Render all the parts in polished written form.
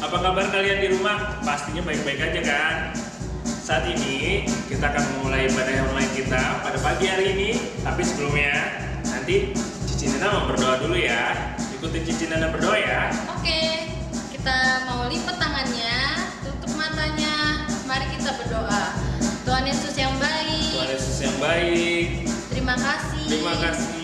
Apa kabar kalian di rumah? Pastinya baik-baik aja kan? Saat ini kita akan memulai ibadah online kita pada pagi hari ini. Tapi sebelumnya, nanti Cici Nana mau berdoa dulu ya. Ikutin Cici Nana berdoa ya. Oke, kita mau lipat tangannya, tutup matanya. Mari kita berdoa. Tuhan Yesus yang baik. Tuhan Yesus yang baik. Terima kasih. Terima kasih.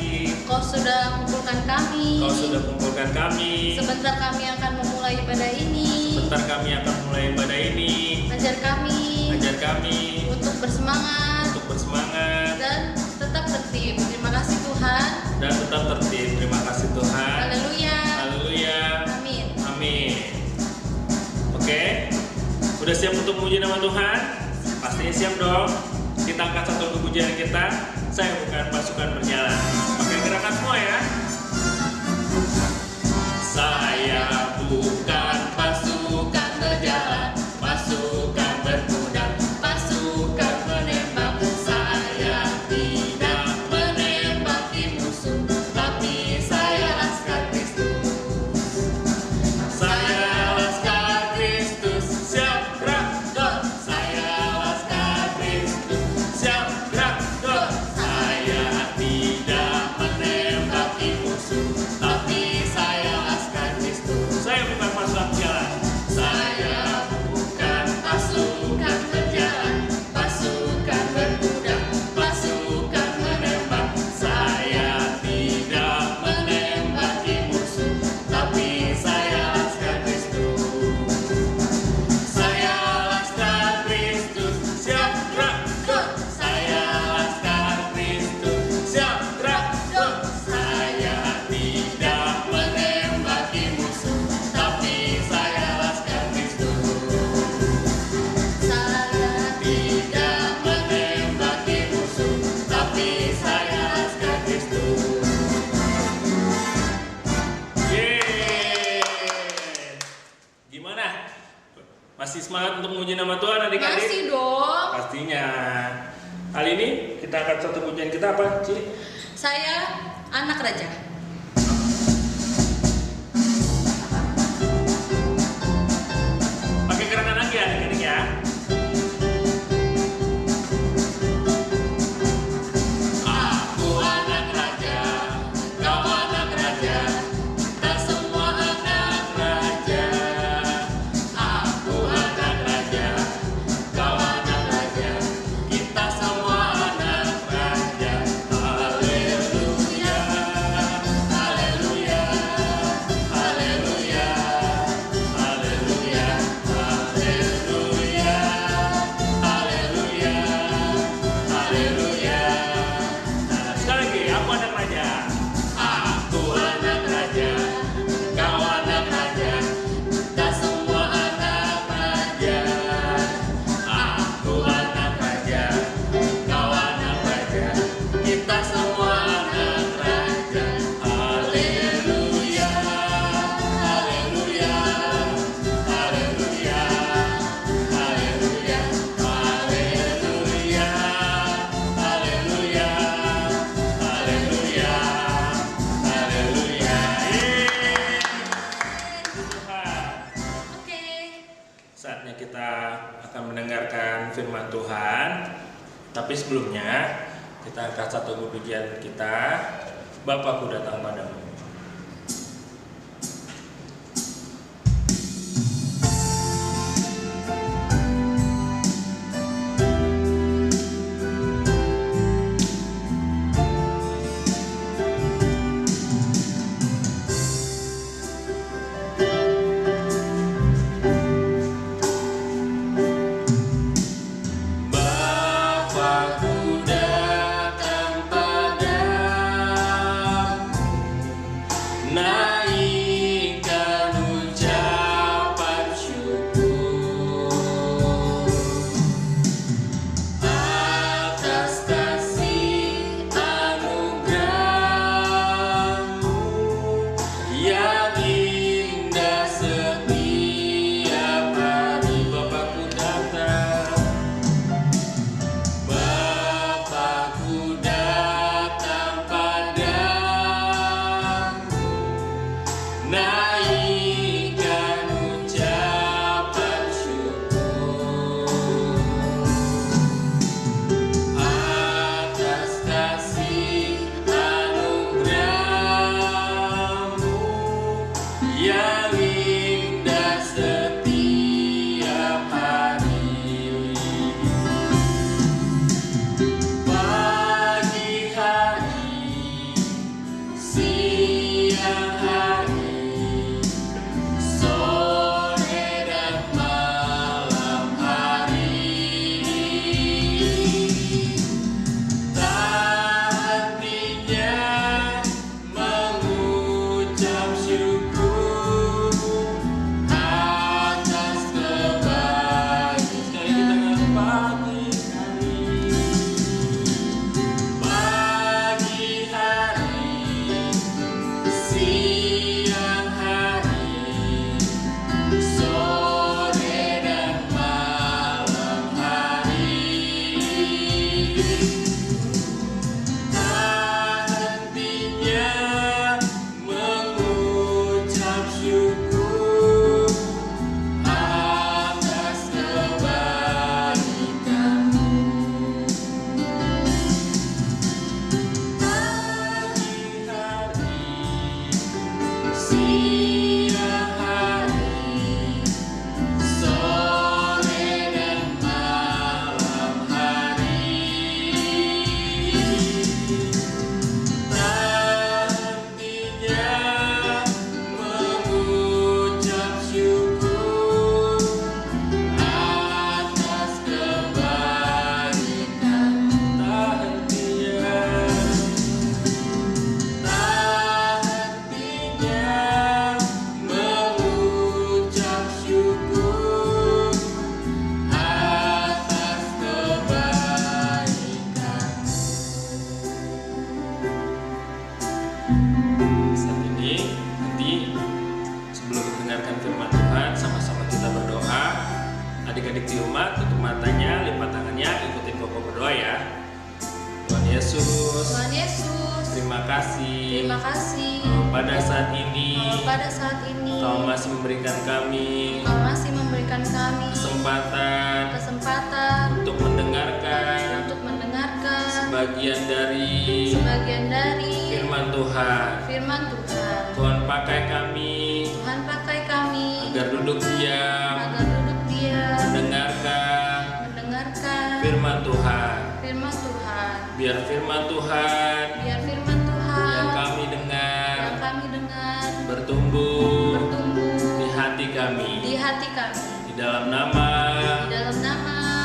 Kau sudah kumpulkan kami. Kau sudah kumpulkan kami. Sebentar kami akan memulai ibadah ini. Sebentar kami akan mulai ibadah ini. Ajar kami. Ajar kami Untuk bersemangat. untuk bersemangat Dan tetap tertib. Terima kasih Tuhan. dan tetap tertib. Terima kasih Tuhan. Haleluya. Haleluya. Amin. Amin. Oke, udah siap untuk memuji nama Tuhan? Pastinya siap dong. Kita angkat satu pujian kita. Saya bukan pasukan berjalan. Pakai gerakan semua ya. Saya bukan pasukan berjalan, pasukan berkuda, pasukan menembak. Saya tidak menembaki musuh, tapi saya laskar Kristus. Saya laskar Kristus, siap gerak go. Saya laskar Kristus, siap gerak go. Saya tidak menembaki musuh, tapi saya laskar Kristus. Saya bukan pasukan berjalan. Saya bukan pasukan berjalan, pasukan berkuda, pasukan menembak. Saya tidak menembaki musuh, tapi saya laskar Kristus. Saya laskar Kristus, siap gerak go. Saya laskar Kristus, siap gerak go. Saya tidak menembaki musuh, tapi saya laskar Kristus. Saya tidak menembaki musuh, tapi saya laskar Kristus. Yeay. Gimana? Masih semangat untuk memuji nama Tuhan adik-adik? Masih dong. Pastinya. Kali ini kita akan satu pujian kita apa, Ci? Saya anak raja. Pakai gerakan lagi ya adik-adik ya. Aku anak raja, kau anak raja, kita semua anak raja. Aku anak raja, kau anak raja, kita semua anak raja. Haleluya, haleluya, haleluya, haleluya, haleluya, haleluya, haleluya. Nah, sekali lagi, aku anak raja. Aku anak raja, kau anak raja, kita semua anak raja. Aku anak raja, kau anak raja, kita semua anak raja. Haleluya, haleluya, haleluya, haleluya, haleluya, haleluya, haleluya, haleluya. Yeay. Tuhan. Oke. Saatnya kita akan mendengarkan firman Tuhan. Tapi sebelumnya kita angkat satu pujian kita. Bapakku datang padamu. Bapakku datang padamu. Adik-adik di rumah tutup matanya, lipat tangannya, ikutin Koko berdoa ya. Tuhan Yesus, terima kasih. Pada saat ini, Kau masih memberikan kami kesempatan untuk mendengarkan sebagian dari firman Tuhan. Tuhan pakai kami agar duduk diam mendengarkan firman Tuhan. Biar firman Tuhan yang kami dengar bertumbuh di hati kami. Di dalam nama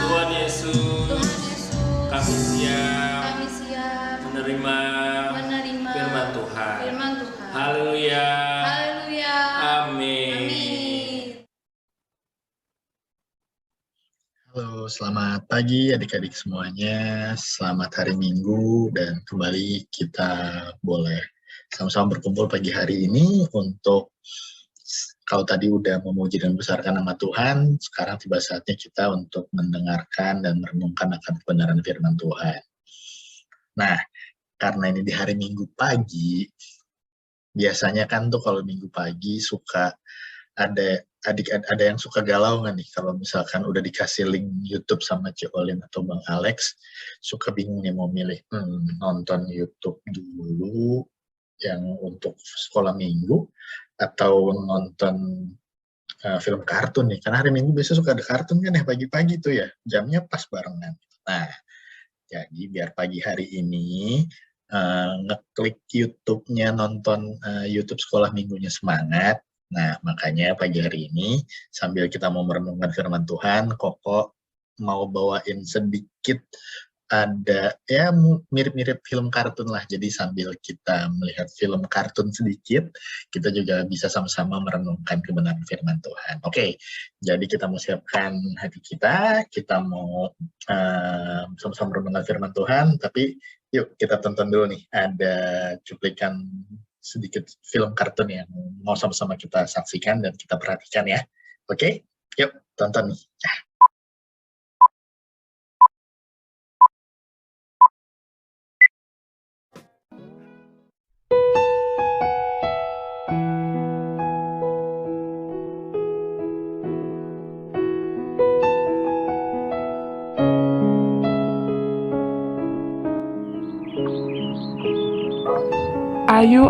Tuhan Yesus, kami siap menerima firman Tuhan. Haleluya. Amin. Halo, selamat pagi adik-adik semuanya. Selamat hari Minggu dan kembali kita boleh sama-sama berkumpul pagi hari ini untuk kalau tadi udah memuji dan membesarkan nama Tuhan, sekarang tiba saatnya kita untuk mendengarkan dan merenungkan akan kebenaran firman Tuhan. Nah, karena ini di hari Minggu pagi, biasanya kan tuh kalau Minggu pagi suka ada yang suka galau nggak nih kalau misalkan udah dikasih link YouTube sama Cik Olin atau Bang Alex, suka bingung nih mau milih nonton YouTube dulu yang untuk sekolah minggu atau nonton film kartun nih, karena hari Minggu biasanya suka ada kartun kan ya pagi-pagi tuh ya, jamnya pas barengan. Nah, jadi biar pagi hari ini ngeklik YouTube-nya, nonton YouTube sekolah minggunya semangat. Nah, makanya pagi hari ini sambil kita mau merenungkan firman Tuhan, Koko mau bawain sedikit ada ya mirip-mirip film kartun lah. Jadi sambil kita melihat film kartun sedikit, kita juga bisa sama-sama merenungkan kebenaran firman Tuhan. Oke, jadi kita mau siapkan hati kita mau sama-sama merenungkan firman Tuhan, tapi yuk kita tonton dulu nih, ada cuplikan sedikit film kartun yang mau sama-sama kita saksikan dan kita perhatikan ya. Oke, yuk tonton nih.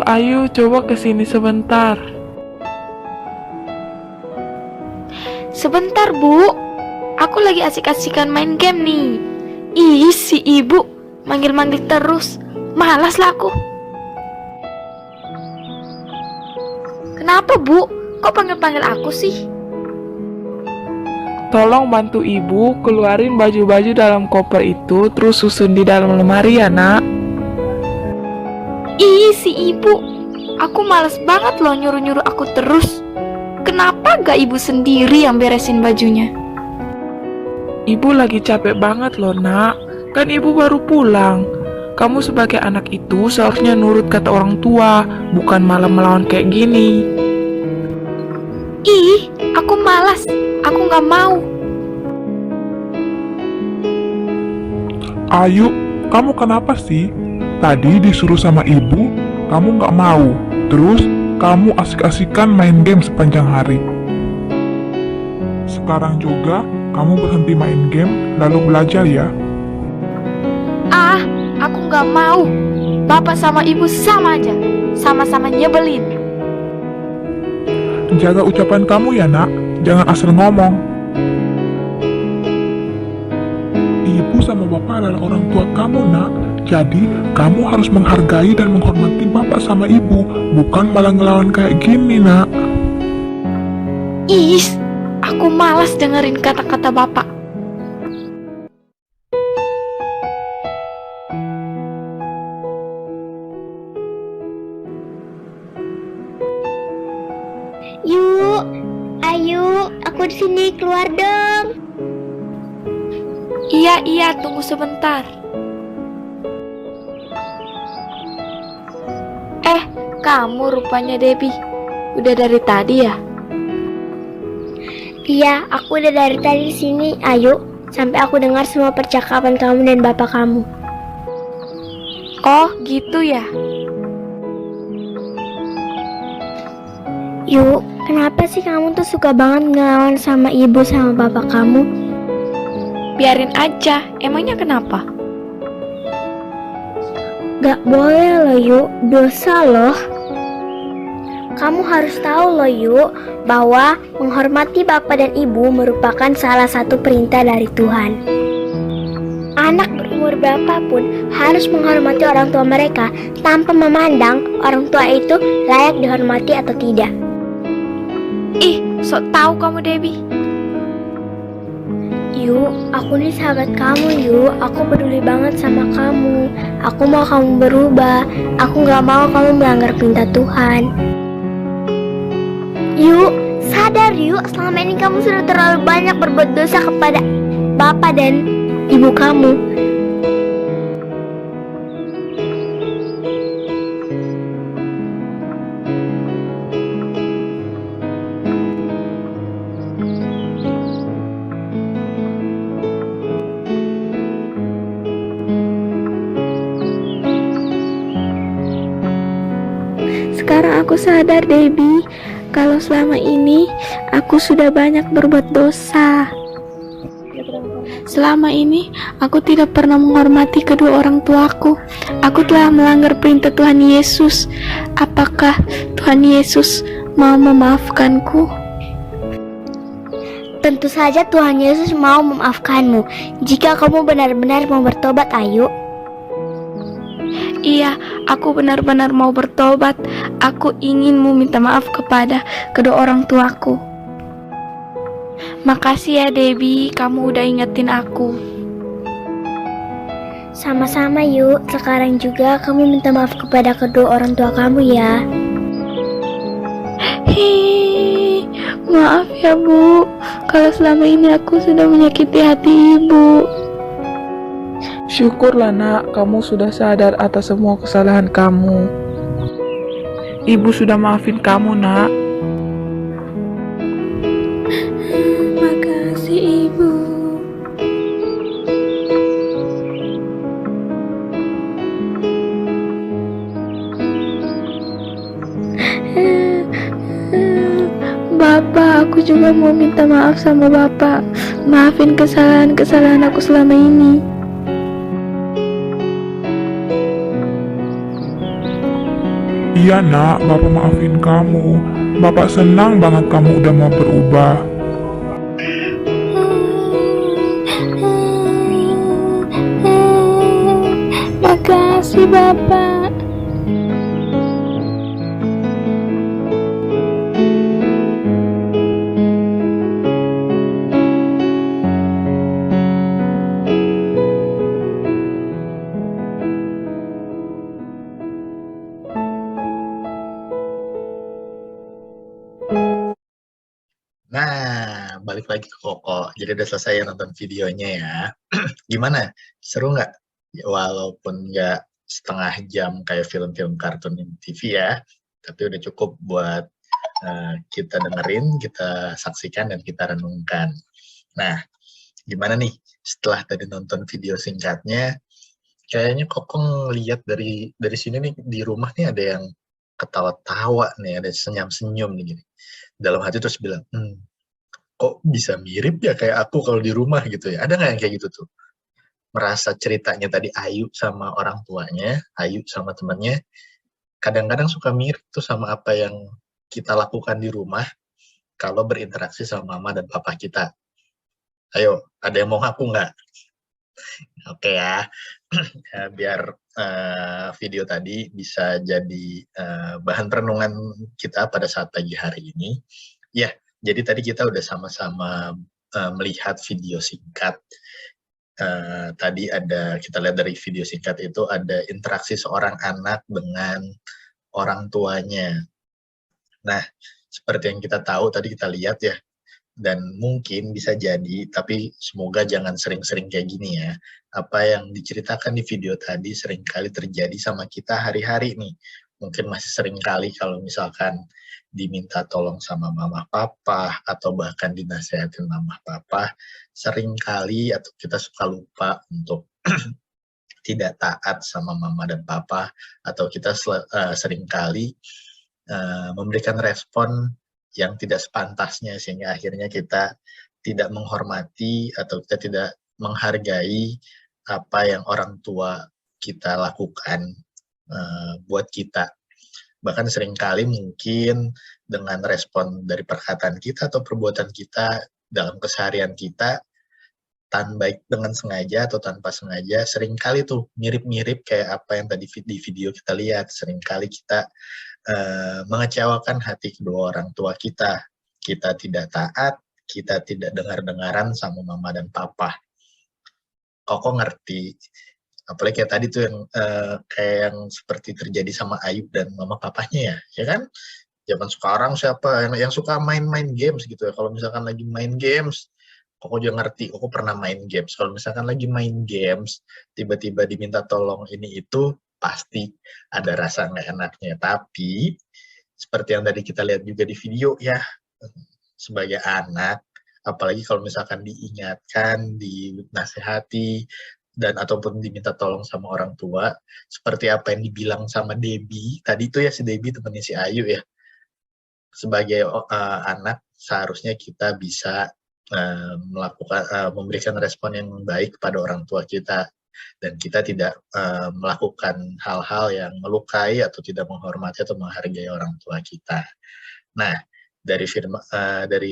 Ayu, coba kesini sebentar. Sebentar, Bu. Aku lagi asik-asikan main game nih. Ih, si ibu manggil-manggil terus. Malas lah aku. Kenapa, Bu? Kok panggil-panggil aku sih? Tolong bantu ibu keluarin baju-baju dalam koper itu, terus susun di dalam lemari ya, Nak. Ih, si ibu. Aku males banget loh nyuruh-nyuruh aku terus. Kenapa gak ibu sendiri yang beresin bajunya? Ibu lagi capek banget loh, Nak. Kan ibu baru pulang. Kamu sebagai anak itu seharusnya nurut kata orang tua, bukan malah melawan kayak gini. Ih, aku malas. Aku gak mau. Ayu, kamu kenapa sih? Tadi disuruh sama ibu, kamu nggak mau. Terus, kamu asik-asikan main game sepanjang hari. Sekarang juga, kamu berhenti main game, lalu belajar ya. Ah, aku gak mau. Bapak sama ibu sama aja. Sama-sama nyebelin. Jaga ucapan kamu ya, Nak. Jangan asal ngomong. Ibu sama bapak adalah orang tua kamu, Nak. Jadi, kamu harus menghargai dan menghormati bapak sama ibu, bukan malah ngelawan kayak gini, Nak. Ih, aku malas dengerin kata-kata bapak. Yuk, ayo, aku di sini, keluar dong. Iya, tunggu sebentar. Kamu rupanya Debbie. Udah dari tadi ya? Iya, aku udah dari tadi di sini. Ayo, sampai aku dengar semua percakapan kamu dan bapak kamu. Oh, gitu ya? Yuk, kenapa sih kamu tuh suka banget ngelawan sama ibu sama bapak kamu? Biarin aja, emangnya kenapa? Gak boleh loh Yuk, dosa loh. Kamu harus tahu loh Yuk, bahwa menghormati bapak dan ibu merupakan salah satu perintah dari Tuhan. Anak berumur berapapun harus menghormati orang tua mereka tanpa memandang orang tua itu layak dihormati atau tidak. Ih, sok tahu kamu Debbie. Yuk, aku nih sahabat kamu Yuk. Aku peduli banget sama kamu. Aku mau kamu berubah. Aku gak mau kamu melanggar perintah Tuhan. Yuk, sadar Yuk. Selama ini kamu sudah terlalu banyak berbuat dosa kepada bapak dan ibu kamu. Sekarang aku sadar Debbie, kalau selama ini aku sudah banyak berbuat dosa. Selama ini aku tidak pernah menghormati kedua orang tuaku. Aku telah melanggar perintah Tuhan Yesus. Apakah Tuhan Yesus mau memaafkanku? Tentu saja Tuhan Yesus mau memaafkanmu jika kamu benar-benar mau bertobat, Ayu. Iya, aku benar-benar mau bertobat. Aku ingin meminta maaf kepada kedua orang tuaku. Makasih ya Debbie, kamu udah ingetin aku. Sama-sama Yuk. Sekarang juga kamu minta maaf kepada kedua orang tua kamu ya. Hei, maaf ya Bu, kalau selama ini aku sudah menyakiti hati Ibu. Syukurlah nak, kamu sudah sadar atas semua kesalahan kamu. Ibu sudah maafin kamu nak. Makasih Ibu. Bapak, aku juga mau minta maaf sama Bapak. Maafin kesalahan-kesalahan aku selama ini. Iya nak, Bapak maafin kamu. Bapak senang banget kamu udah mau berubah. Makasih Bapak. Nah, balik lagi ke Koko. Jadi udah selesai ya nonton videonya ya. Gimana? Seru nggak? Ya, walaupun nggak setengah jam kayak film-film kartun di TV ya, tapi udah cukup buat kita dengerin, kita saksikan, dan kita renungkan. Nah, gimana nih setelah tadi nonton video singkatnya? Kayaknya Koko ngeliat dari sini nih di rumah nih ada yang ketawa-tawa nih, ada senyum-senyum nih gini. Dalam hati terus bilang, kok bisa mirip ya kayak aku kalau di rumah gitu ya. Ada nggak yang kayak gitu tuh? Merasa ceritanya tadi Ayu sama orang tuanya, Ayu sama temannya, kadang-kadang suka mirip tuh sama apa yang kita lakukan di rumah kalau berinteraksi sama mama dan papa kita. Ayo, ada yang mau ngaku nggak? Oke ya, biar video tadi bisa jadi bahan renungan kita pada saat pagi hari ini. Ya, jadi tadi kita udah sama-sama melihat video singkat. Tadi kita lihat dari video singkat itu ada interaksi seorang anak dengan orang tuanya. Nah, seperti yang kita tahu tadi kita lihat ya, dan mungkin bisa jadi, tapi semoga jangan sering-sering kayak gini ya. Apa yang diceritakan di video tadi seringkali terjadi sama kita hari-hari nih. Mungkin masih sering kali kalau misalkan diminta tolong sama mama papa atau bahkan dinasehatin mama papa, seringkali atau kita suka lupa untuk tidak taat sama mama dan papa, atau kita seringkali memberikan respon yang tidak sepantasnya, sehingga akhirnya kita tidak menghormati atau kita tidak menghargai apa yang orang tua kita lakukan buat kita. Bahkan seringkali mungkin dengan respon dari perkataan kita atau perbuatan kita dalam keseharian kita, baik dengan sengaja atau tanpa sengaja, seringkali tuh mirip-mirip kayak apa yang tadi di video kita lihat. Seringkali kita mengecewakan hati kedua orang tua kita. Kita tidak taat, kita tidak dengar-dengaran sama mama dan papa. Koko ngerti, apalagi kayak tadi tuh yang kayak yang seperti terjadi sama Ayub dan mama papanya ya kan? Zaman sekarang siapa yang suka main-main games gitu ya? Kalau misalkan lagi main games, Koko juga ngerti, Koko pernah main games. Kalau misalkan lagi main games, tiba-tiba diminta tolong ini itu, pasti ada rasa nggak enaknya. Tapi, seperti yang tadi kita lihat juga di video ya, sebagai anak, apalagi kalau misalkan diingatkan, dinasehati, dan ataupun diminta tolong sama orang tua, seperti apa yang dibilang sama Debbie, tadi itu ya si Debbie temannya si Ayu ya, sebagai anak seharusnya kita bisa memberikan respon yang baik kepada orang tua kita, dan kita tidak melakukan hal-hal yang melukai atau tidak menghormati atau menghargai orang tua kita. Nah, dari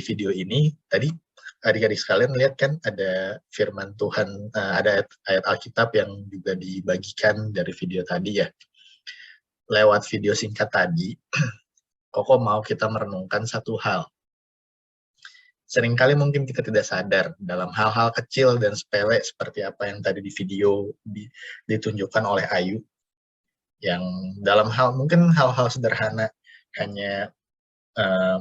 video ini tadi adik-adik sekalian lihat kan ada firman Tuhan, ada ayat Alkitab yang juga dibagikan dari video tadi ya. Lewat video singkat tadi, Koko mau kita merenungkan satu hal. Seringkali mungkin kita tidak sadar dalam hal-hal kecil dan sepele seperti apa yang tadi di video ditunjukkan oleh Ayu, yang dalam mungkin hal-hal sederhana, hanya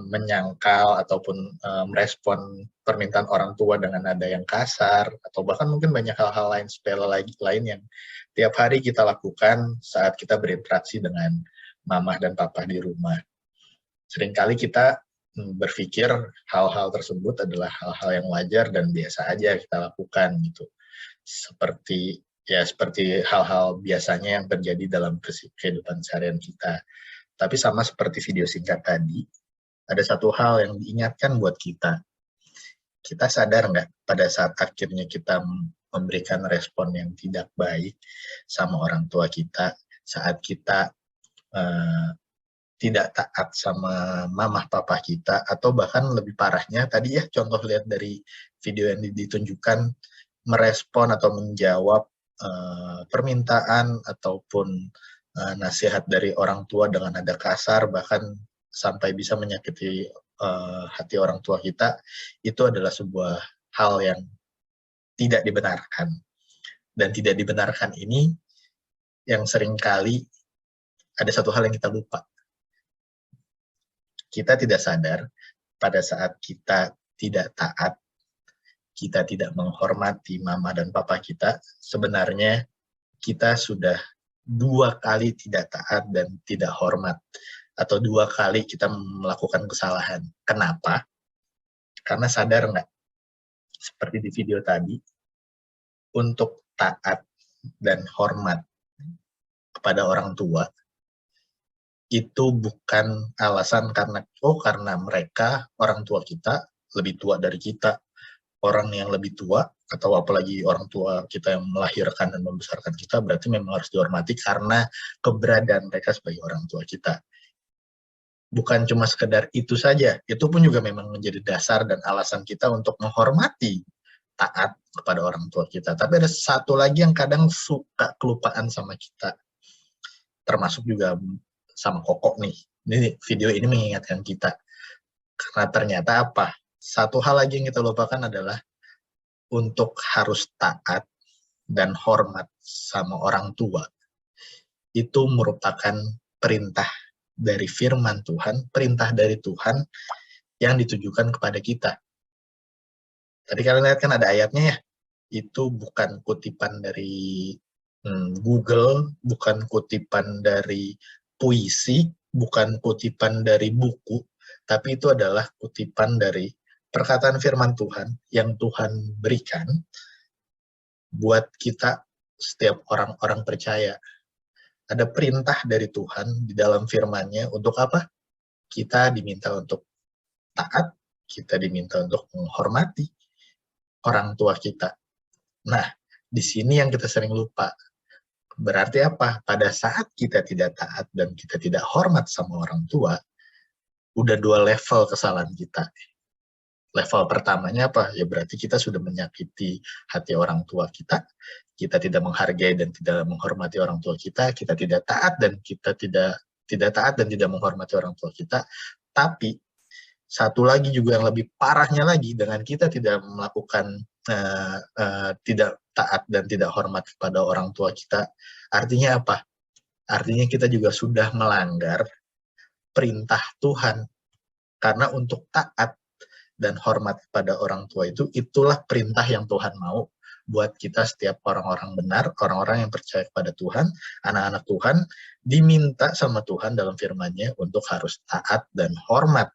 menyangkal ataupun merespon permintaan orang tua dengan nada yang kasar, atau bahkan mungkin banyak hal-hal lain sepele lain yang tiap hari kita lakukan saat kita berinteraksi dengan mama dan papa di rumah. Seringkali kita berpikir hal-hal tersebut adalah hal-hal yang wajar dan biasa aja kita lakukan gitu. Seperti hal-hal biasanya yang terjadi dalam kehidupan seharian kita. Tapi sama seperti video singkat tadi, ada satu hal yang diingatkan buat kita. Kita sadar nggak pada saat akhirnya kita memberikan respon yang tidak baik sama orang tua kita, saat kita tidak taat sama mamah papa kita, atau bahkan lebih parahnya tadi ya, contoh lihat dari video yang ditunjukkan, merespon atau menjawab permintaan ataupun nasihat dari orang tua dengan nada kasar, bahkan sampai bisa menyakiti hati orang tua kita. Itu adalah sebuah hal yang tidak dibenarkan. Dan tidak dibenarkan ini yang seringkali ada satu hal yang kita lupa. Kita tidak sadar pada saat kita tidak taat, kita tidak menghormati mama dan papa kita, sebenarnya kita sudah 2 kali tidak taat dan tidak hormat, atau 2 kali kita melakukan kesalahan. Kenapa? Karena sadar nggak? Seperti di video tadi, untuk taat dan hormat kepada orang tua, itu bukan alasan karena mereka, orang tua kita, lebih tua dari kita. Orang yang lebih tua, atau apalagi orang tua kita yang melahirkan dan membesarkan kita, berarti memang harus dihormati karena keberadaan mereka sebagai orang tua kita. Bukan cuma sekedar itu saja, itu pun juga memang menjadi dasar dan alasan kita untuk menghormati, taat kepada orang tua kita. Tapi ada satu lagi yang kadang suka kelupaan sama kita, termasuk juga sama Koko nih. Ini video ini mengingatkan kita. Karena ternyata apa? Satu hal lagi yang kita lupakan adalah untuk harus taat dan hormat sama orang tua. Itu merupakan perintah dari firman Tuhan, perintah dari Tuhan yang ditujukan kepada kita. Tadi kalian lihat kan ada ayatnya ya. Itu bukan kutipan dari Google, bukan kutipan dari puisi, bukan kutipan dari buku, tapi itu adalah kutipan dari perkataan firman Tuhan yang Tuhan berikan buat kita setiap orang-orang percaya. Ada perintah dari Tuhan di dalam firman-Nya untuk apa? Kita diminta untuk taat, kita diminta untuk menghormati orang tua kita. Nah, di sini yang kita sering lupa. Berarti apa? Pada saat kita tidak taat dan kita tidak hormat sama orang tua, udah 2 level kesalahan kita. Level pertamanya apa? Ya berarti kita sudah menyakiti hati orang tua kita tidak menghargai dan tidak menghormati orang tua kita tidak taat dan kita tidak taat dan tidak menghormati orang tua kita. Tapi satu lagi juga yang lebih parahnya lagi, dengan kita tidak melakukan tidak taat dan tidak hormat kepada orang tua kita, artinya apa? Artinya kita juga sudah melanggar perintah Tuhan. Karena untuk taat dan hormat kepada orang tua itulah perintah yang Tuhan mau buat kita setiap orang-orang benar, orang-orang yang percaya kepada Tuhan, anak-anak Tuhan, diminta sama Tuhan dalam firman-Nya untuk harus taat dan hormat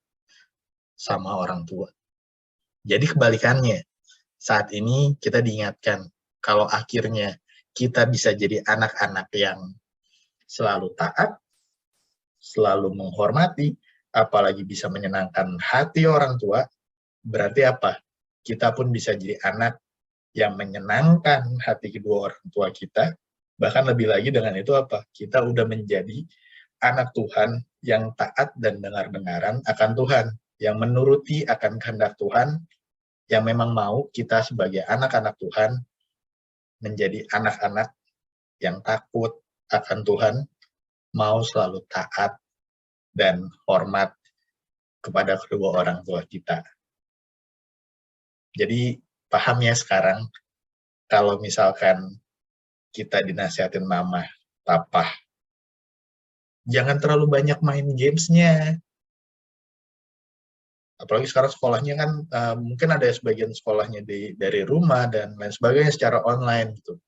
sama orang tua. Jadi kebalikannya, saat ini kita diingatkan kalau akhirnya kita bisa jadi anak-anak yang selalu taat, selalu menghormati, apalagi bisa menyenangkan hati orang tua, berarti apa? Kita pun bisa jadi anak yang menyenangkan hati kedua orang tua kita, bahkan lebih lagi dengan itu apa? Kita udah menjadi anak Tuhan yang taat dan dengar-dengaran akan Tuhan, yang menuruti akan kehendak Tuhan, yang memang mau kita sebagai anak-anak Tuhan menjadi anak-anak yang takut akan Tuhan, mau selalu taat dan hormat kepada kedua orang tua kita. Jadi paham ya sekarang, kalau misalkan kita dinasihatin mama, papa, jangan terlalu banyak main gamesnya. Apalagi sekarang sekolahnya kan mungkin ada sebagian sekolahnya dari rumah dan lain sebagainya secara online gitu.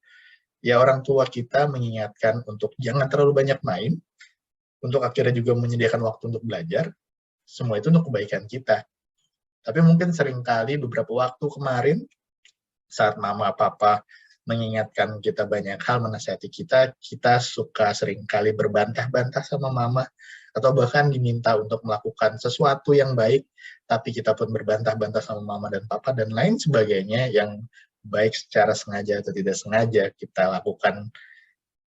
Ya orang tua kita mengingatkan untuk jangan terlalu banyak main, untuk akhirnya juga menyediakan waktu untuk belajar, semua itu untuk kebaikan kita. Tapi mungkin seringkali beberapa waktu kemarin, saat mama papa mengingatkan kita banyak hal, menasihati kita suka seringkali berbantah-bantah sama mama, atau bahkan diminta untuk melakukan sesuatu yang baik, tapi kita pun berbantah-bantah sama mama dan papa, dan lain sebagainya yang baik secara sengaja atau tidak sengaja kita lakukan,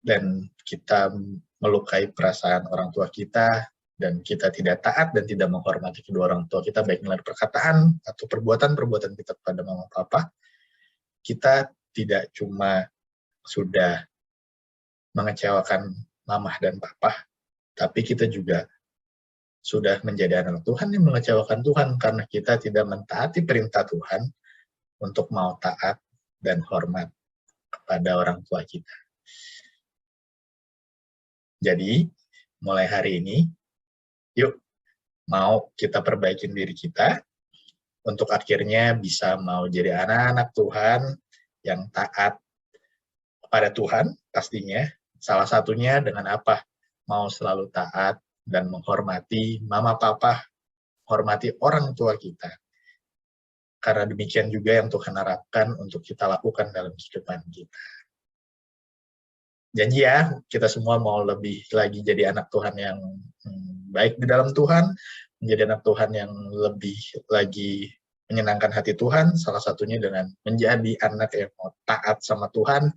dan kita melukai perasaan orang tua kita, dan kita tidak taat dan tidak menghormati kedua orang tua kita, baik melalui perkataan atau perbuatan-perbuatan kita kepada mama papa, kita tidak cuma sudah mengecewakan mama dan papa, tapi kita juga sudah menjadi anak Tuhan yang mengecewakan Tuhan karena kita tidak mentaati perintah Tuhan untuk mau taat dan hormat kepada orang tua kita. Jadi, mulai hari ini, yuk, mau kita perbaikin diri kita untuk akhirnya bisa mau jadi anak-anak Tuhan yang taat kepada Tuhan pastinya. Salah satunya dengan apa? Mau selalu taat dan menghormati mama papa, hormati orang tua kita. Karena demikian juga yang Tuhan harapkan untuk kita lakukan dalam kehidupan kita. Janji ya, kita semua mau lebih lagi jadi anak Tuhan yang baik di dalam Tuhan, menjadi anak Tuhan yang lebih lagi menyenangkan hati Tuhan, salah satunya dengan menjadi anak yang mau taat sama Tuhan,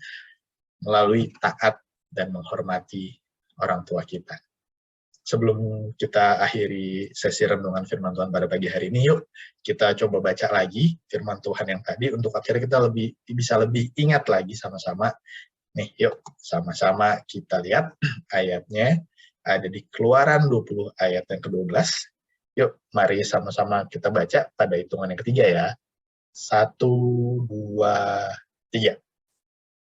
melalui taat dan menghormati orang tua kita. Sebelum kita akhiri sesi renungan firman Tuhan pada pagi hari ini, yuk kita coba baca lagi firman Tuhan yang tadi, untuk akhirnya kita bisa lebih ingat lagi sama-sama. Nih, yuk sama-sama kita lihat ayatnya, ada di Keluaran 20 ayat yang ke-12. Yuk, mari sama-sama kita baca pada hitungan yang ketiga ya. 1, 2, 3.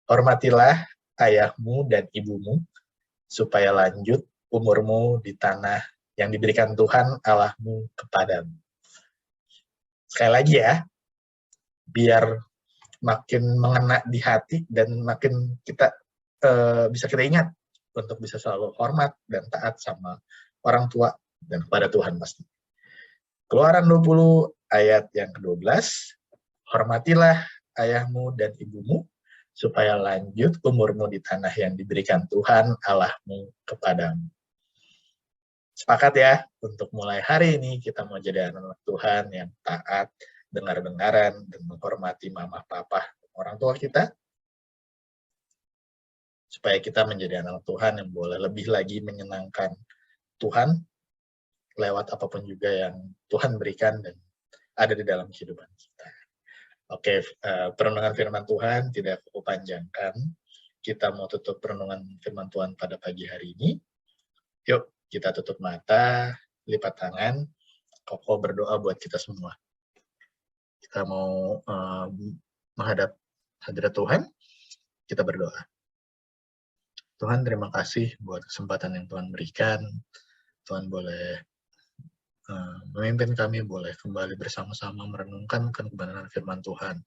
Hormatilah ayahmu dan ibumu, supaya lanjut umurmu di tanah yang diberikan Tuhan Allahmu kepadamu. Sekali lagi ya, biar makin mengena di hati dan makin kita bisa kita ingat untuk bisa selalu hormat dan taat sama orang tua dan kepada Tuhan pasti. Keluaran 20 ayat yang ke-12, hormatilah ayahmu dan ibumu, supaya lanjut umurmu di tanah yang diberikan Tuhan Allahmu kepadamu. Sepakat ya, untuk mulai hari ini kita mau jadi anak Tuhan yang taat, dengar-dengaran, dan menghormati mama, papa, orang tua kita, supaya kita menjadi anak Tuhan yang boleh lebih lagi menyenangkan Tuhan lewat apapun juga yang Tuhan berikan dan ada di dalam kehidupan kita. Oke, perenungan firman Tuhan tidak aku panjangkan. Kita mau tutup perenungan firman Tuhan pada pagi hari ini. Yuk, kita tutup mata, lipat tangan, kokoh berdoa buat kita semua. Kita mau menghadap hadirat Tuhan, kita berdoa. Tuhan, terima kasih buat kesempatan yang Tuhan berikan. Tuhan boleh memimpin kami, boleh kembali bersama-sama merenungkan kebenaran firman Tuhan.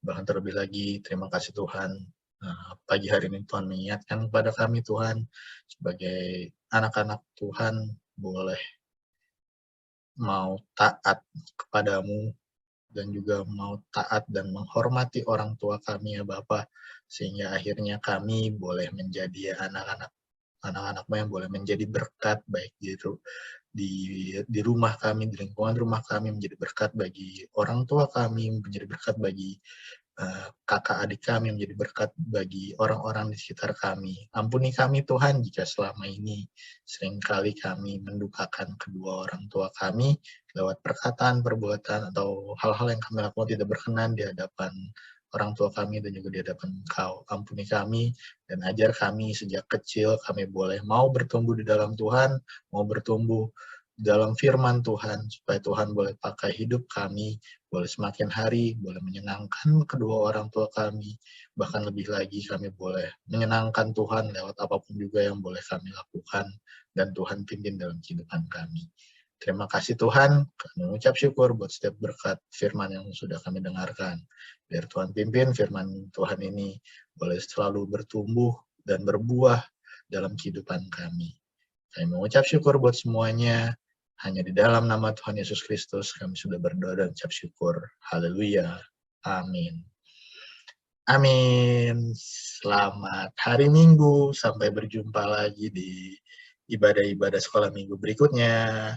Bahkan terlebih lagi, terima kasih Tuhan, pagi hari ini Tuhan mengingatkan kepada kami Tuhan, sebagai anak-anak Tuhan, boleh mau taat kepadamu, dan juga mau taat dan menghormati orang tua kami ya Bapa, sehingga akhirnya kami boleh menjadi anak-anakmu yang boleh menjadi berkat, baik gitu di rumah kami, di lingkungan rumah kami, menjadi berkat bagi orang tua kami, menjadi berkat bagi kakak adik kami, menjadi berkat bagi orang-orang di sekitar kami. Ampuni kami Tuhan jika selama ini seringkali kami mendukakan kedua orang tua kami lewat perkataan, perbuatan, atau hal-hal yang kami lakukan tidak berkenan di hadapan orang tua kami dan juga di hadapan Engkau. Ampuni kami dan ajar kami sejak kecil kami boleh mau bertumbuh di dalam Tuhan, mau bertumbuh dalam firman Tuhan, supaya Tuhan boleh pakai hidup kami, boleh semakin hari, boleh menyenangkan kedua orang tua kami, bahkan lebih lagi kami boleh menyenangkan Tuhan lewat apapun juga yang boleh kami lakukan, dan Tuhan pimpin dalam kehidupan kami. Terima kasih Tuhan, kami mengucap syukur buat setiap berkat firman yang sudah kami dengarkan. Biar Tuhan pimpin firman Tuhan ini boleh selalu bertumbuh dan berbuah dalam kehidupan kami. Kami mengucap syukur buat semuanya. Hanya di dalam nama Tuhan Yesus Kristus kami sudah berdoa dan ucap syukur. Haleluya. Amin. Amin. Selamat hari Minggu. Sampai berjumpa lagi di ibadah-ibadah sekolah minggu berikutnya.